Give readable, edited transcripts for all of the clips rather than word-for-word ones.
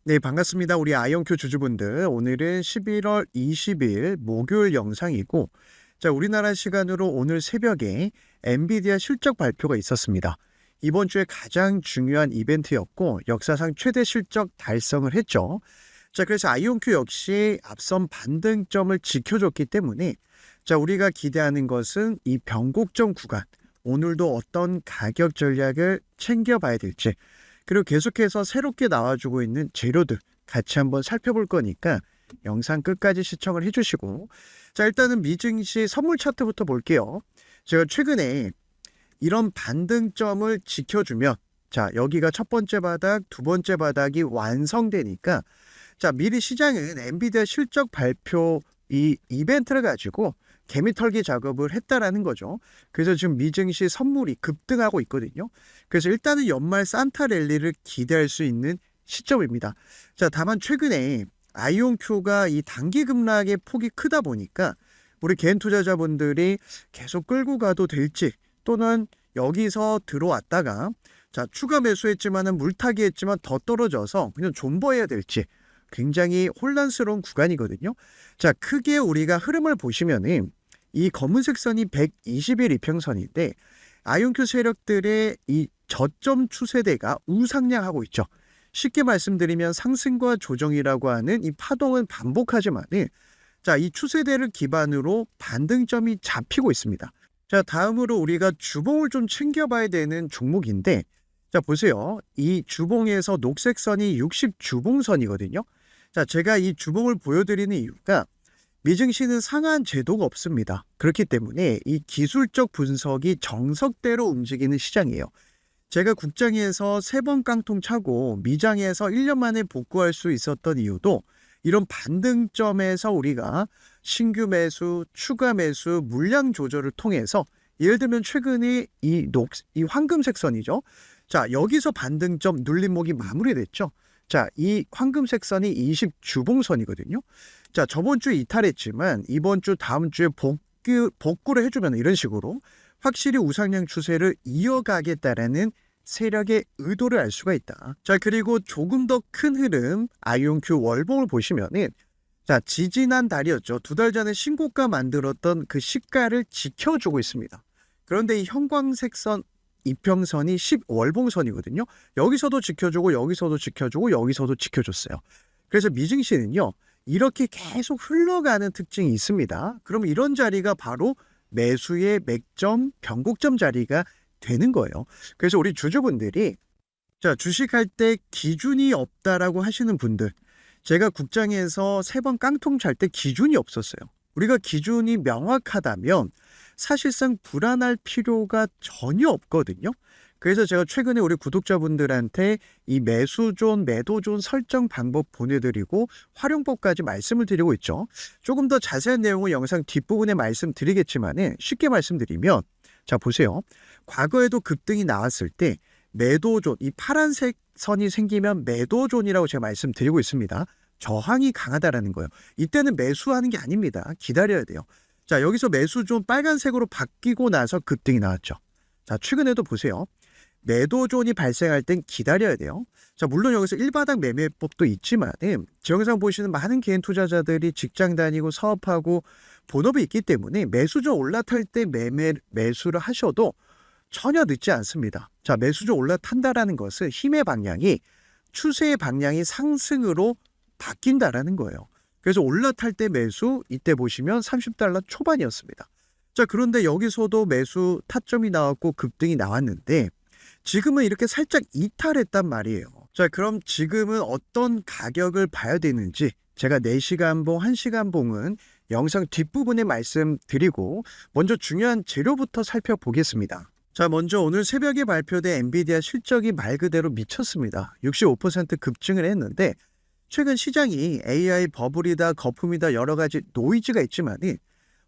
네, 반갑습니다. 우리 아이온큐 주주분들. 오늘은 11월 20일 목요일 영상이고, 자, 우리나라 시간으로 오늘 새벽에 엔비디아 실적 발표가 있었습니다. 이번 주에 가장 중요한 이벤트였고, 역사상 최대 실적 달성을 했죠. 자, 그래서 아이온큐 역시 앞선 반등점을 지켜줬기 때문에, 자, 우리가 기대하는 것은 이 변곡점 구간, 오늘도 어떤 가격 전략을 챙겨봐야 될지, 그리고 계속해서 새롭게 나와주고 있는 재료들 같이 한번 살펴볼 거니까 영상 끝까지 시청을 해주시고, 자, 일단은 미증시 선물 차트부터 볼게요. 제가 최근에 이런 반등점을 지켜주면, 자, 여기가 첫 번째 바닥, 두 번째 바닥이 완성되니까, 자, 미리 시장은 엔비디아 실적 발표 이 이벤트를 가지고 개미털기 작업을 했다라는 거죠. 그래서 지금 미증시 선물이 급등하고 있거든요. 그래서 일단은 연말 산타 랠리를 기대할 수 있는 시점입니다. 자, 다만 최근에 아이온큐가 이 단기 급락의 폭이 크다 보니까 우리 개인 투자자분들이 계속 끌고 가도 될지, 또는 여기서 들어왔다가 자, 추가 매수했지만은 물타기 했지만 더 떨어져서 그냥 존버해야 될지 굉장히 혼란스러운 구간이거든요. 자, 크게 우리가 흐름을 보시면은 이 검은색 선이 120일 이평선인데, 아이온큐 세력들의 이 저점 추세대가 우상향하고 있죠. 쉽게 말씀드리면 상승과 조정이라고 하는 이 파동은 반복하지만은, 자, 이 추세대를 기반으로 반등점이 잡히고 있습니다. 자, 다음으로 우리가 주봉을 좀 챙겨봐야 되는 종목인데, 자, 보세요. 이 주봉에서 녹색 선이 60주봉선이거든요. 자, 제가 이 주봉을 보여드리는 이유가 미증시는 상한 제도가 없습니다. 그렇기 때문에 이 기술적 분석이 정석대로 움직이는 시장이에요. 제가 국장에서 3번 깡통 차고 미장에서 1년 만에 복구할 수 있었던 이유도 이런 반등점에서 우리가 신규 매수, 추가 매수, 물량 조절을 통해서, 예를 들면 최근에 이 황금색 선이죠. 자, 여기서 반등점 눌림목이 마무리됐죠. 자, 이 황금색 선이 20주봉선이거든요. 자, 저번 주에 이탈했지만 이번 주 다음 주에 복구를 해주면 이런 식으로 확실히 우상향 추세를 이어가겠다라는 세력의 의도를 알 수가 있다. 자, 그리고 조금 더 큰 흐름 아이온큐 월봉을 보시면은, 자, 지지난 달이었죠. 2달 전에 신고가 만들었던 그 시가를 지켜주고 있습니다. 그런데 이 형광색 선 이평선이 10월봉선이거든요. 여기서도 지켜주고 여기서도 지켜주고 여기서도 지켜줬어요. 그래서 미증시는요, 이렇게 계속 흘러가는 특징이 있습니다. 그럼 이런 자리가 바로 매수의 맥점, 변곡점 자리가 되는 거예요. 그래서 우리 주주분들이, 자, 주식할 때 기준이 없다라고 하시는 분들, 제가 국장에서 3번 깡통 찰 때 기준이 없었어요. 우리가 기준이 명확하다면 사실상 불안할 필요가 전혀 없거든요. 그래서 제가 최근에 우리 구독자분들한테 이 매수존, 매도존 설정 방법 보내드리고 활용법까지 말씀을 드리고 있죠. 조금 더 자세한 내용은 영상 뒷부분에 말씀드리겠지만, 쉽게 말씀드리면, 자, 보세요. 과거에도 급등이 나왔을 때 매도존, 이 파란색 선이 생기면 매도존이라고 제가 말씀드리고 있습니다. 저항이 강하다라는 거예요. 이때는 매수하는 게 아닙니다. 기다려야 돼요. 자, 여기서 매수존 빨간색으로 바뀌고 나서 급등이 나왔죠. 자, 최근에도 보세요. 매도존이 발생할 땐 기다려야 돼요. 자, 물론 여기서 1바닥 매매법도 있지만, 제 영상 보시는 많은 개인 투자자들이 직장 다니고 사업하고 본업이 있기 때문에 매수존 올라탈 때 매수를 하셔도 전혀 늦지 않습니다. 자, 매수존 올라탄다라는 것은 힘의 방향이, 추세의 방향이 상승으로 바뀐다라는 거예요. 그래서 올라탈 때 매수, 이때 보시면 $30 초반이었습니다. 자, 그런데 여기서도 매수 타점이 나왔고 급등이 나왔는데, 지금은 이렇게 살짝 이탈했단 말이에요. 자, 그럼 지금은 어떤 가격을 봐야 되는지 제가 4시간봉, 1시간봉은 영상 뒷부분에 말씀드리고, 먼저 중요한 재료부터 살펴보겠습니다. 자, 먼저 오늘 새벽에 발표된 엔비디아 실적이 말 그대로 미쳤습니다. 65% 급증을 했는데, 최근 시장이 AI 버블이다, 거품이다, 여러 가지 노이즈가 있지만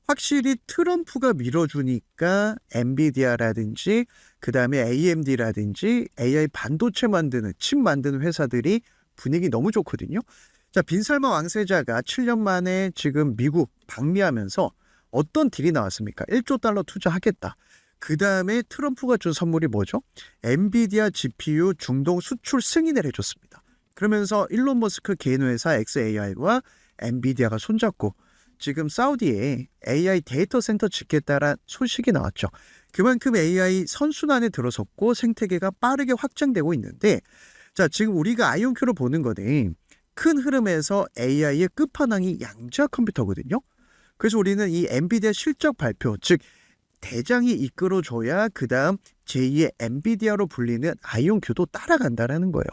확실히 트럼프가 밀어주니까 엔비디아라든지 그 다음에 AMD라든지 AI 반도체 만드는, 칩 만드는 회사들이 분위기 너무 좋거든요. 자, 빈살만 왕세자가 7년 만에 지금 미국 방미하면서 어떤 딜이 나왔습니까? 1조 달러 투자하겠다. 그 다음에 트럼프가 준 선물이 뭐죠? 엔비디아 GPU 중동 수출 승인을 해줬습니다. 그러면서 일론 머스크 개인 회사 xAI와 엔비디아가 손잡고 지금 사우디에 AI 데이터 센터 짓겠다는 소식이 나왔죠. 그만큼 AI 선순환에 들어섰고 생태계가 빠르게 확장되고 있는데, 자, 지금 우리가 아이온큐로 보는 거는 큰 흐름에서 AI의 끝판왕이 양자 컴퓨터거든요. 그래서 우리는 이 엔비디아 실적 발표, 즉 대장이 이끌어줘야 그 다음 제2의 엔비디아로 불리는 아이온큐도 따라간다라는 거예요.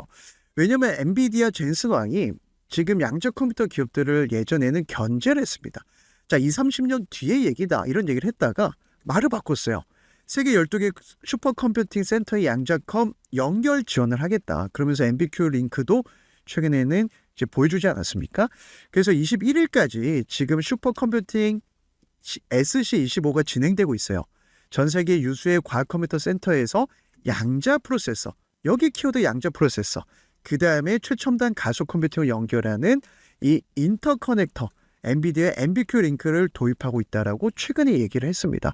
왜냐면 엔비디아 젠슨 왕이 지금 양자 컴퓨터 기업들을 예전에는 견제를 했습니다. 자, 20, 30년 뒤의 얘기다 이런 얘기를 했다가 말을 바꿨어요. 세계 12개 슈퍼컴퓨팅 센터의 양자컴 연결 지원을 하겠다. 그러면서 MBQ 링크도 최근에는 이제 보여주지 않았습니까? 그래서 21일까지 지금 슈퍼컴퓨팅 SC25가 진행되고 있어요. 전 세계 유수의 과학 컴퓨터 센터에서 양자 프로세서, 여기 키워드 양자 프로세서, 그 다음에 최첨단 가속 컴퓨팅을 연결하는 이 인터커넥터, 엔비디아의 MBQ 링크를 도입하고 있다라고 최근에 얘기를 했습니다.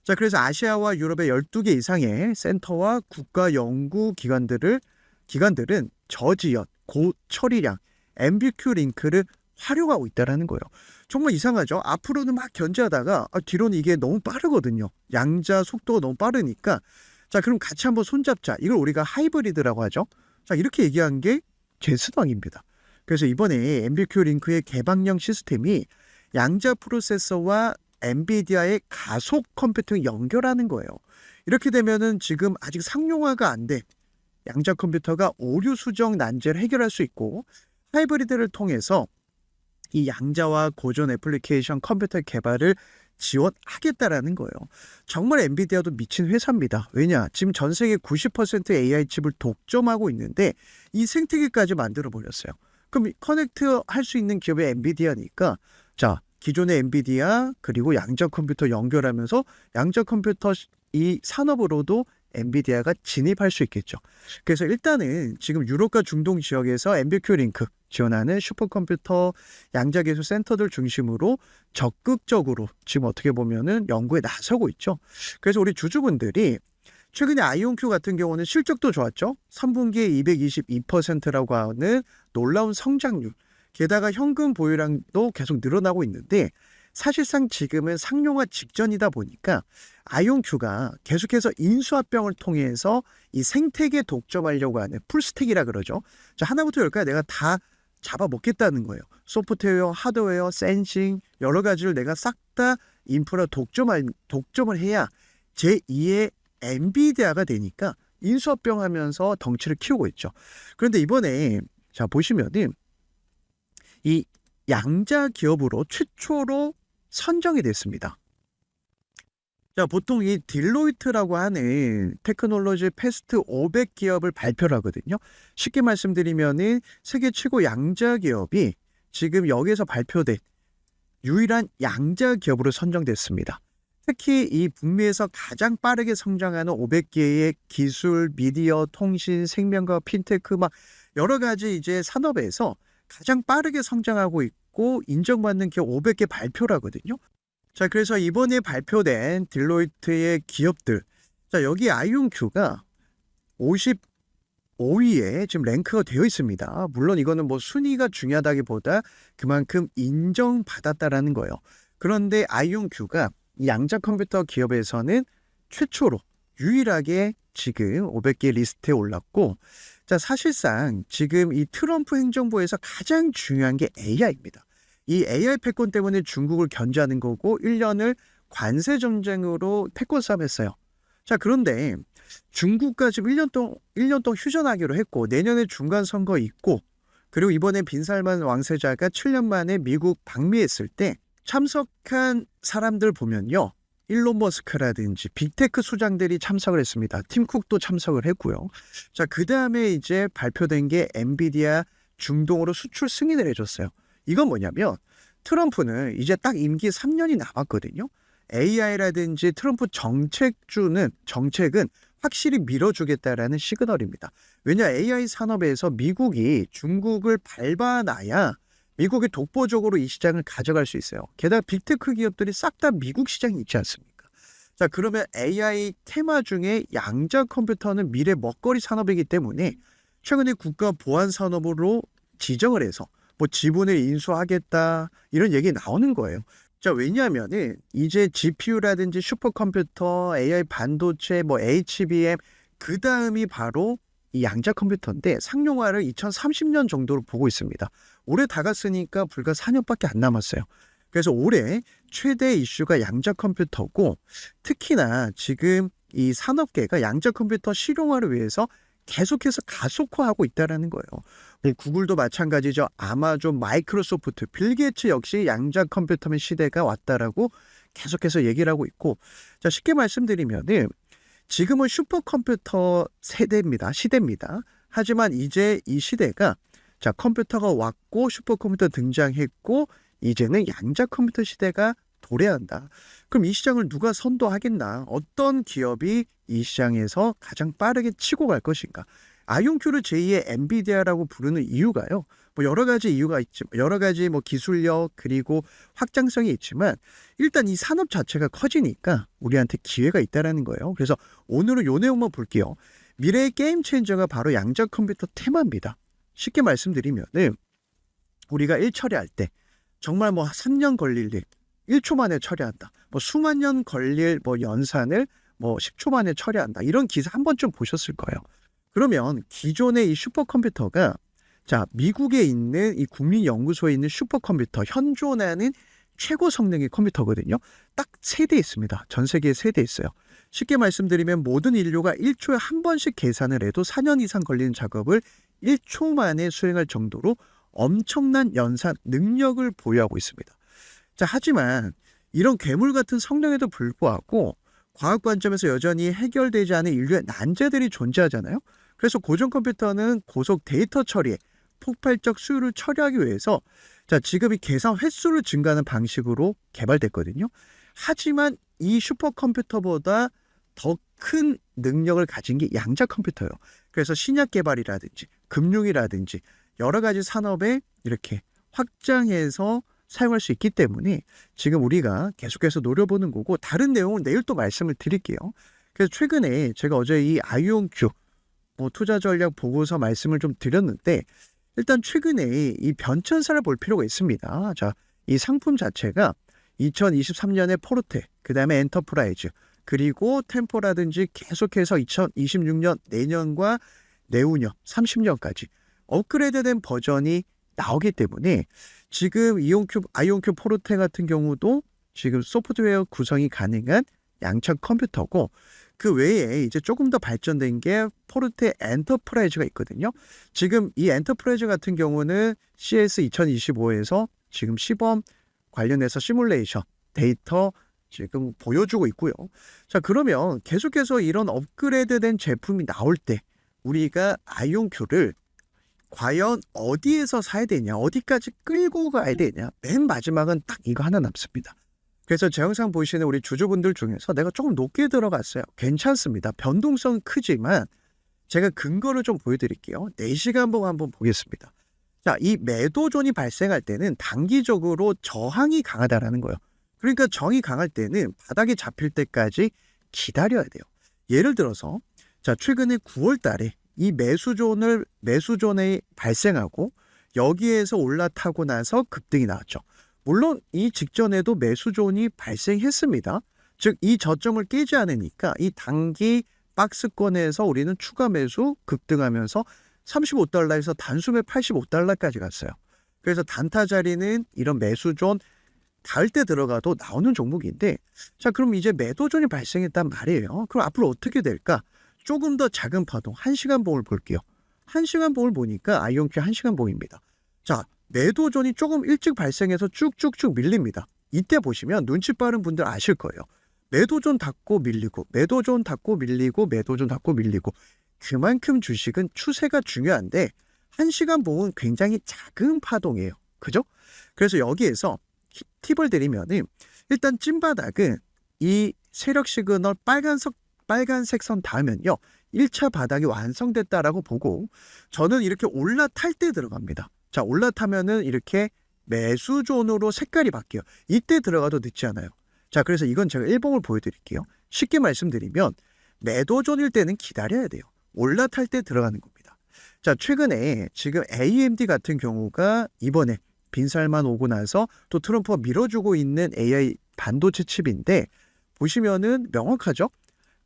자, 그래서 아시아와 유럽의 12개 이상의 센터와 국가 연구 기관들은 저지연, 고처리량, MBQ 링크를 활용하고 있다는 거예요. 정말 이상하죠? 앞으로는 막 견제하다가 뒤로는 이게 너무 빠르거든요. 양자 속도가 너무 빠르니까, 자, 그럼 같이 한번 손잡자. 이걸 우리가 하이브리드라고 하죠. 자, 이렇게 얘기한 게 젠슨왕입니다. 그래서 이번에 MBQ 링크의 개방형 시스템이 양자 프로세서와 엔비디아의 가속 컴퓨팅 연결하는 거예요. 이렇게 되면은 지금 아직 상용화가 안 돼 양자 컴퓨터가 오류 수정 난제를 해결할 수 있고, 하이브리드를 통해서 이 양자와 고전 애플리케이션 컴퓨터 개발을 지원하겠다라는 거예요. 정말 엔비디아도 미친 회사입니다. 왜냐? 지금 전 세계 90% AI 칩을 독점하고 있는데 이 생태계까지 만들어 버렸어요. 그럼 커넥트 할 수 있는 기업이 엔비디아니까, 자, 기존의 엔비디아 그리고 양자 컴퓨터 연결하면서 양자 컴퓨터 이 산업으로도 엔비디아가 진입할 수 있겠죠. 그래서 일단은 지금 유럽과 중동 지역에서 MBQ 링크 지원하는 슈퍼컴퓨터 양자기술 센터들 중심으로 적극적으로 지금 어떻게 보면은 연구에 나서고 있죠. 그래서 우리 주주분들이 최근에 아이온큐 같은 경우는 실적도 좋았죠. 3분기에 222%라고 하는 놀라운 성장률. 게다가 현금 보유량도 계속 늘어나고 있는데, 사실상 지금은 상용화 직전이다 보니까 아이온큐가 계속해서 인수합병을 통해서 이 생태계 독점하려고 하는 풀스택이라 그러죠. 자, 하나부터 열까지 내가 다 잡아먹겠다는 거예요. 소프트웨어, 하드웨어, 센싱 여러 가지를 내가 싹 다 인프라 독점을 해야 제2의 엔비디아가 되니까 인수합병하면서 덩치를 키우고 있죠. 그런데 이번에 자 보시면은 이 양자 기업으로 최초로 선정이 됐습니다. 자, 보통 이 딜로이트라고 하는 테크놀로지 패스트 500 기업을 발표를 하거든요. 쉽게 말씀드리면은 세계 최고 양자 기업이 지금 여기에서 발표된 유일한 양자 기업으로 선정됐습니다. 특히 이 북미에서 가장 빠르게 성장하는 500개의 기술, 미디어, 통신, 생명과 핀테크 막 여러 가지 이제 산업에서 가장 빠르게 성장하고 있고 인정받는 기업 500개 발표라거든요. 자, 그래서 이번에 발표된 딜로이트의 기업들, 자, 여기 아이온큐가 55위에 지금 랭크가 되어 있습니다. 물론 이거는 뭐 순위가 중요하다기보다 그만큼 인정받았다라는 거예요. 그런데 아이온큐가 이 양자 컴퓨터 기업에서는 최초로 유일하게 지금 500개 리스트에 올랐고, 자, 사실상 지금 이 트럼프 행정부에서 가장 중요한 게 AI입니다. 이 AI 패권 때문에 중국을 견제하는 거고 1년을 관세 전쟁으로 패권 싸움했어요. 자, 그런데 중국과 지금 1년 동안 휴전하기로 했고, 내년에 중간 선거 있고, 그리고 이번에 빈살만 왕세자가 7년 만에 미국 방미했을 때 참석한 사람들 보면요, 일론 머스크라든지 빅테크 수장들이 참석을 했습니다. 팀 쿡도 참석을 했고요. 자, 그 다음에 이제 발표된 게 엔비디아 중동으로 수출 승인을 해줬어요. 이건 뭐냐면 트럼프는 이제 딱 임기 3년이 남았거든요. AI라든지 트럼프 정책은 확실히 밀어주겠다라는 시그널입니다. 왜냐, AI 산업에서 미국이 중국을 밟아놔야 미국이 독보적으로 이 시장을 가져갈 수 있어요. 게다가 빅테크 기업들이 싹 다 미국 시장이 있지 않습니까? 자, 그러면 AI 테마 중에 양자 컴퓨터는 미래 먹거리 산업이기 때문에 최근에 국가 보안 산업으로 지정을 해서 뭐 지분을 인수하겠다 이런 얘기 나오는 거예요. 자, 왜냐하면은 이제 GPU라든지 슈퍼컴퓨터, AI 반도체, 뭐 HBM 그 다음이 바로 이 양자 컴퓨터인데 상용화를 2030년 정도로 보고 있습니다. 올해 다 갔으니까 불과 4년밖에 안 남았어요. 그래서 올해 최대 이슈가 양자 컴퓨터고 특히나 지금 이 산업계가 양자 컴퓨터 실용화를 위해서 계속해서 가속화하고 있다는 거예요. 구글도 마찬가지죠. 아마존, 마이크로소프트, 빌 게이츠 역시 양자 컴퓨터맨 시대가 왔다라고 계속해서 얘기를 하고 있고, 자, 쉽게 말씀드리면은 지금은 슈퍼컴퓨터 시대입니다. 하지만 이제 이 시대가 자, 컴퓨터가 왔고 슈퍼컴퓨터 등장했고 이제는 양자 컴퓨터 시대가 도래한다. 그럼 이 시장을 누가 선도하겠나? 어떤 기업이 이 시장에서 가장 빠르게 치고 갈 것인가? 아이온큐를 제2의 엔비디아라고 부르는 이유가요. 뭐 여러 가지 이유가 있지, 여러 가지 뭐 기술력 그리고 확장성이 있지만 일단 이 산업 자체가 커지니까 우리한테 기회가 있다라는 거예요. 그래서 오늘은 요 내용만 볼게요. 미래의 게임 체인저가 바로 양자 컴퓨터 테마입니다. 쉽게 말씀드리면은 우리가 일 처리할 때 정말 뭐 3년 걸릴 일 1초 만에 처리한다. 뭐 수만 년 걸릴 뭐 연산을 뭐 10초 만에 처리한다. 이런 기사 한 번쯤 보셨을 거예요. 그러면 기존의 이 슈퍼컴퓨터가 자, 미국에 있는 이 국립연구소에 있는 슈퍼컴퓨터 현존하는 최고 성능의 컴퓨터거든요. 딱 3대 있습니다. 전 세계에 3대 있어요. 쉽게 말씀드리면 모든 인류가 1초에 한 번씩 계산을 해도 4년 이상 걸리는 작업을 1초 만에 수행할 정도로 엄청난 연산 능력을 보유하고 있습니다. 자, 하지만 이런 괴물 같은 성능에도 불구하고 과학 관점에서 여전히 해결되지 않은 인류의 난제들이 존재하잖아요. 그래서 고전 컴퓨터는 고속 데이터 처리에 폭발적 수요를 처리하기 위해서 자, 지금 이 계산 횟수를 증가하는 방식으로 개발됐거든요. 하지만 이 슈퍼컴퓨터보다 더 큰 능력을 가진 게 양자 컴퓨터예요. 그래서 신약 개발이라든지 금융이라든지 여러 가지 산업에 이렇게 확장해서 사용할 수 있기 때문에 지금 우리가 계속해서 노려보는 거고 다른 내용은 내일 또 말씀을 드릴게요. 그래서 최근에 제가 어제 이 아이온큐 투자 전략 보고서 말씀을 좀 드렸는데 일단 최근에 이 변천사를 볼 필요가 있습니다. 자, 이 상품 자체가 2023년에 포르테, 그 다음에 엔터프라이즈, 그리고 템포라든지 계속해서 2026년 내년과 내후년 30년까지 업그레이드된 버전이 나오기 때문에 지금 아이온큐 포르테 같은 경우도 지금 소프트웨어 구성이 가능한 양자 컴퓨터고 그 외에 이제 조금 더 발전된 게 포르테 엔터프라이즈가 있거든요. 지금 이 엔터프라이즈 같은 경우는 CS 2025에서 지금 시범 관련해서 시뮬레이션 데이터 지금 보여주고 있고요. 자, 그러면 계속해서 이런 업그레이드된 제품이 나올 때 우리가 아이온큐를 과연 어디에서 사야 되냐, 어디까지 끌고 가야 되냐, 맨 마지막은 딱 이거 하나 남습니다. 그래서 제 영상 보시는 우리 주주분들 중에서 내가 조금 높게 들어갔어요. 괜찮습니다. 변동성은 크지만 제가 근거를 좀 보여드릴게요. 4시간 봉 한번 보겠습니다. 자, 이 매도존이 발생할 때는 단기적으로 저항이 강하다라는 거예요. 그러니까 정이 강할 때는 바닥에 잡힐 때까지 기다려야 돼요. 예를 들어서 자, 최근에 9월 달에 이 매수존에 발생하고 여기에서 올라타고 나서 급등이 나왔죠. 물론 이 직전에도 매수존이 발생했습니다. 즉 이 저점을 깨지 않으니까 이 단기 박스권에서 우리는 추가 매수 급등하면서 35달러에서 단숨에 85달러까지 갔어요. 그래서 단타 자리는 이런 매수존 닿을 때 들어가도 나오는 종목인데 자, 그럼 이제 매도존이 발생했단 말이에요. 그럼 앞으로 어떻게 될까? 조금 더 작은 파동 1시간 봉을 볼게요. 1시간 봉을 보니까 아이온큐 1시간 봉입니다. 자, 매도존이 조금 일찍 발생해서 쭉쭉쭉 밀립니다. 이때 보시면 눈치 빠른 분들 아실 거예요. 매도존 닫고 밀리고 매도존 닫고 밀리고 매도존 닫고 밀리고 그만큼 주식은 추세가 중요한데 1시간 봉은 굉장히 작은 파동이에요. 그죠? 그래서 여기에서 팁을 드리면은 일단 찐바닥은 이 세력 시그널 빨간색 선 닿으면요 1차 바닥이 완성됐다라고 보고 저는 이렇게 올라탈 때 들어갑니다. 자, 올라타면은 이렇게 매수존으로 색깔이 바뀌어요. 이때 들어가도 늦지 않아요. 자, 그래서 이건 제가 일봉을 보여드릴게요. 쉽게 말씀드리면 매도존일 때는 기다려야 돼요. 올라탈 때 들어가는 겁니다. 자, 최근에 지금 AMD 같은 경우가 이번에 빈살만 오고 나서 또 트럼프가 밀어주고 있는 AI 반도체 칩인데 보시면은 명확하죠?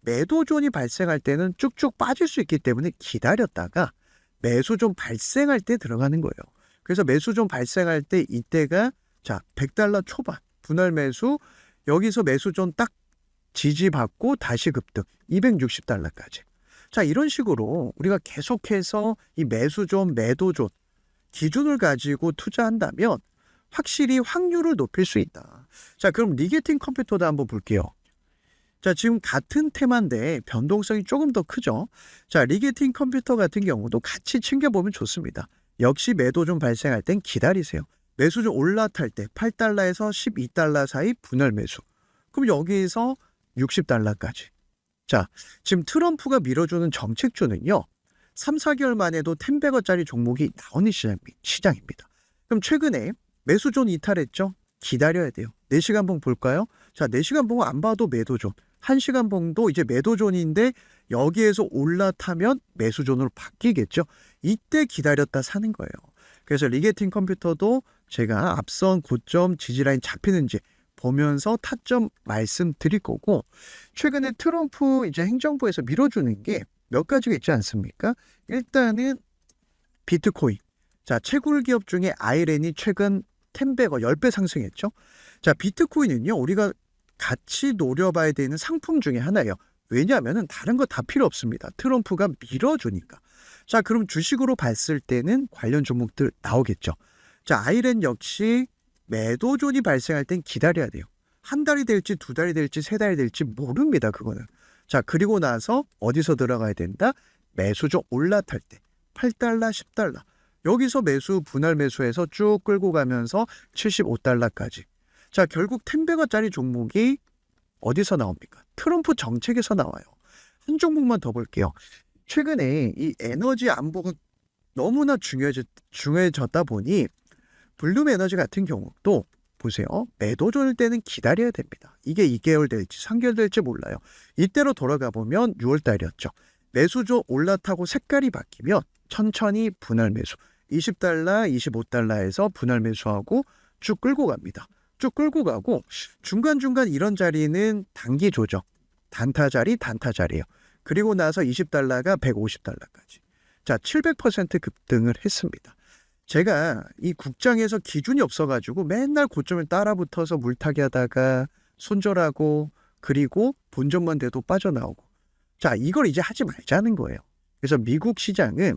매도존이 발생할 때는 쭉쭉 빠질 수 있기 때문에 기다렸다가 매수존 발생할 때 들어가는 거예요. 그래서 매수존 발생할 때 이때가 자, $100 초반 분할 매수, 여기서 매수존 딱 지지받고 다시 급등 $260까지. 자, 이런 식으로 우리가 계속해서 이 매수존, 매도존 기준을 가지고 투자한다면 확실히 확률을 높일 수 있다. 자, 그럼 리게팅 컴퓨터도 한번 볼게요. 자, 지금 같은 테마인데 변동성이 조금 더 크죠. 자, 리게팅 컴퓨터 같은 경우도 같이 챙겨보면 좋습니다. 역시 매도존 발생할 땐 기다리세요. 매수존 올라탈 때 $8에서 $12 사이 분할 매수. 그럼 여기서 $60까지. 자, 지금 트럼프가 밀어주는 정책주는요. 3, 4개월 만에도 10배어짜리 종목이 나오는 시장입니다. 그럼 최근에 매수존 이탈했죠? 기다려야 돼요. 4시간 봉 볼까요? 자, 4시간 봉 안 봐도 매도존. 1시간 봉도 이제 매도존인데 여기에서 올라타면 매수존으로 바뀌겠죠. 이때 기다렸다 사는 거예요. 그래서 리게팅 컴퓨터도 제가 앞선 고점 지지라인 잡히는지 보면서 타점 말씀드릴 거고, 최근에 트럼프 이제 행정부에서 밀어주는 게 몇 가지가 있지 않습니까? 일단은 비트코인. 자, 채굴 기업 중에 아이렌이 최근 10배 상승했죠. 자, 비트코인은요, 우리가 같이 노려봐야 되는 상품 중에 하나예요. 왜냐하면 다른 거 다 필요 없습니다. 트럼프가 밀어주니까. 자, 그럼 주식으로 봤을 때는 관련 종목들 나오겠죠. 자, 아이렌 역시 매도존이 발생할 땐 기다려야 돼요. 한 달이 될지 2달이 될지 3달이 될지 모릅니다. 그거는. 자, 그리고 나서 어디서 들어가야 된다? 매수존 올라탈 때 $8, $10. 여기서 매수 분할 매수해서 쭉 끌고 가면서 $75까지. 자, 결국 10배어짜리 종목이 어디서 나옵니까? 트럼프 정책에서 나와요. 한 종목만 더 볼게요. 최근에 이 에너지 안보가 너무나 중요해졌다 보니 블룸 에너지 같은 경우도 보세요. 매도존일 때는 기다려야 됩니다. 이게 2개월 될지 3개월 될지 몰라요. 이때로 돌아가 보면 6월 달이었죠. 매수존 올라타고 색깔이 바뀌면 천천히 분할 매수. $20, $25에서 분할 매수하고 쭉 끌고 갑니다. 쭉 끌고 가고 중간중간 이런 자리는 단기 조정. 단타 자리예요. 그리고 나서 $20가 $150까지. 자, 700% 급등을 했습니다. 제가 이 국장에서 기준이 없어가지고 맨날 고점을 따라붙어서 물타기 하다가 손절하고 그리고 본전만 돼도 빠져나오고. 자, 이걸 이제 하지 말자는 거예요. 그래서 미국 시장은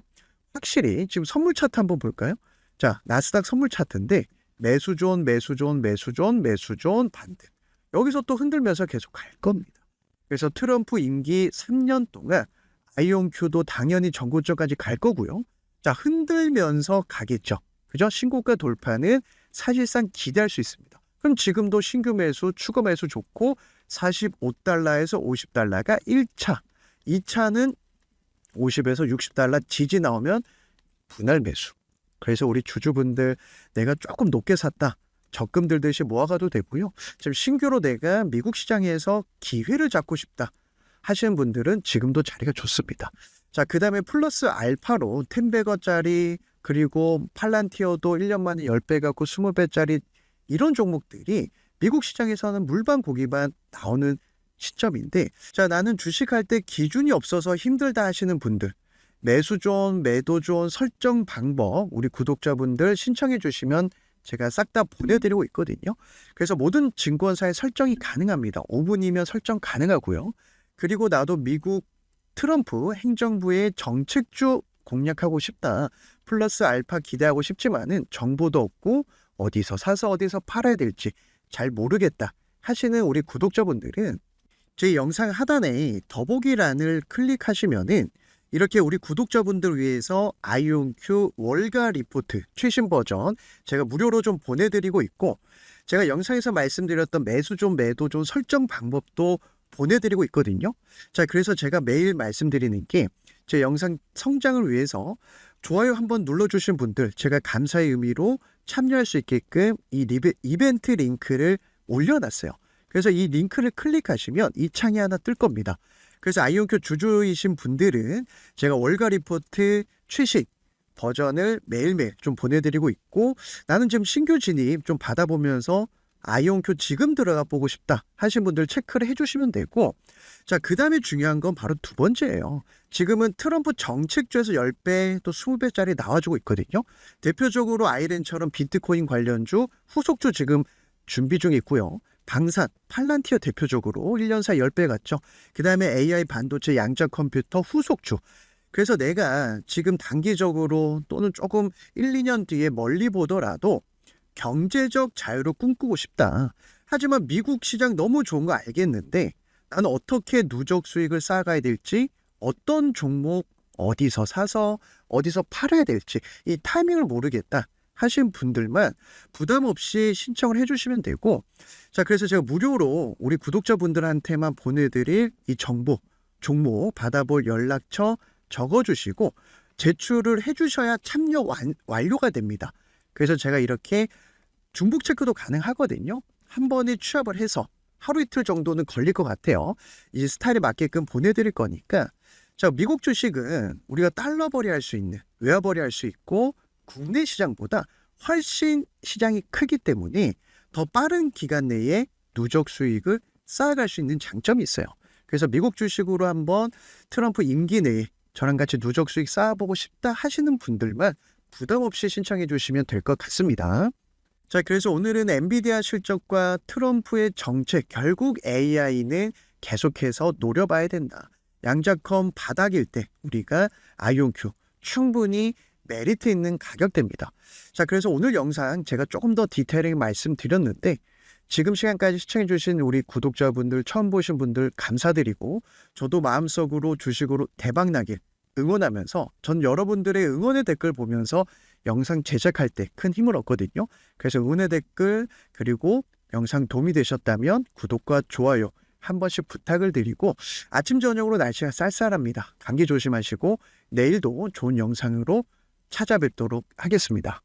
확실히 지금 선물 차트 한번 볼까요? 자, 나스닥 선물 차트인데 매수존 반등. 여기서 또 흔들면서 계속 갈 겁니다. 그래서 트럼프 임기 3년 동안 아이온큐도 당연히 전고점까지 갈 거고요. 자, 흔들면서 가겠죠. 그죠? 신고가 돌파는 사실상 기대할 수 있습니다. 그럼 지금도 신규 매수, 추가 매수 좋고 $45에서 $50가 1차. 2차는 $50에서 $60 지지 나오면 분할 매수. 그래서 우리 주주분들 내가 조금 높게 샀다. 적금 들듯이 모아가도 되고요. 지금 신규로 내가 미국 시장에서 기회를 잡고 싶다 하시는 분들은 지금도 자리가 좋습니다. 자, 그 다음에 플러스 알파로 10배어짜리 그리고 팔란티어도 1년 만에 10배 갖고 20배짜리 이런 종목들이 미국 시장에서는 물반 고기반 나오는 시점인데, 자, 나는 주식할 때 기준이 없어서 힘들다 하시는 분들 매수존, 매도존 설정 방법 우리 구독자분들 신청해 주시면 제가 싹 다 보내드리고 있거든요. 그래서 모든 증권사에 설정이 가능합니다. 5분이면 설정 가능하고요. 그리고 나도 미국 트럼프 행정부의 정책주 공략하고 싶다. 플러스 알파 기대하고 싶지만은 정보도 없고 어디서 사서 어디서 팔아야 될지 잘 모르겠다 하시는 우리 구독자분들은 제 영상 하단에 더보기란을 클릭하시면은 이렇게 우리 구독자분들 위해서 아이온큐 월가 리포트 최신 버전 제가 무료로 좀 보내드리고 있고, 제가 영상에서 말씀드렸던 매수존, 매도존 설정 방법도 보내드리고 있거든요. 자, 그래서 제가 매일 말씀드리는 게 제 영상 성장을 위해서 좋아요 한번 눌러주신 분들 제가 감사의 의미로 참여할 수 있게끔 이 이벤트 링크를 올려놨어요. 그래서 이 링크를 클릭하시면 이 창이 하나 뜰 겁니다. 그래서 아이온큐 주주이신 분들은 제가 월가 리포트 최신 버전을 매일매일 좀 보내드리고 있고, 나는 지금 신규 진입 좀 받아보면서 아이온큐 지금 들어가 보고 싶다 하신 분들 체크를 해주시면 되고, 자, 그 다음에 중요한 건 바로 두 번째예요. 지금은 트럼프 정책주에서 10배 또 20배짜리 나와주고 있거든요. 대표적으로 아이렌처럼 비트코인 관련주, 후속주 지금 준비 중에 있고요. 방산, 팔란티어 대표적으로 1년 사이 10배 갔죠. 그 다음에 AI 반도체 양자 컴퓨터 후속주. 그래서 내가 지금 단기적으로 또는 조금 1, 2년 뒤에 멀리 보더라도 경제적 자유를 꿈꾸고 싶다. 하지만 미국 시장 너무 좋은 거 알겠는데 나는 어떻게 누적 수익을 쌓아가야 될지, 어떤 종목 어디서 사서 어디서 팔아야 될지 이 타이밍을 모르겠다 하신 분들만 부담 없이 신청을 해주시면 되고, 자, 그래서 제가 무료로 우리 구독자분들한테만 보내드릴 이 정보, 종목 받아볼 연락처 적어주시고 제출을 해주셔야 참여 완료가 됩니다. 그래서 제가 이렇게 중복 체크도 가능하거든요. 한 번에 취합을 해서 하루 이틀 정도는 걸릴 것 같아요. 이 스타일에 맞게끔 보내드릴 거니까. 자, 미국 주식은 우리가 달러벌이 할 수 있는, 외화벌이 할 수 있고 국내 시장보다 훨씬 시장이 크기 때문에 더 빠른 기간 내에 누적 수익을 쌓아갈 수 있는 장점이 있어요. 그래서 미국 주식으로 한번 트럼프 임기 내에 저랑 같이 누적 수익 쌓아보고 싶다 하시는 분들만 부담 없이 신청해 주시면 될 것 같습니다. 자, 그래서 오늘은 엔비디아 실적과 트럼프의 정책, 결국 AI는 계속해서 노려봐야 된다. 양자컴 바닥일 때 우리가 아이온큐 충분히 메리트 있는 가격대입니다. 자, 그래서 오늘 영상 제가 조금 더 디테일하게 말씀드렸는데 지금 시간까지 시청해주신 우리 구독자분들, 처음 보신 분들 감사드리고, 저도 마음속으로 주식으로 대박나길 응원하면서 전 여러분들의 응원의 댓글 보면서 영상 제작할 때 큰 힘을 얻거든요. 그래서 응원의 댓글 그리고 영상 도움이 되셨다면 구독과 좋아요 한 번씩 부탁을 드리고, 아침 저녁으로 날씨가 쌀쌀합니다. 감기 조심하시고 내일도 좋은 영상으로 찾아뵙도록 하겠습니다.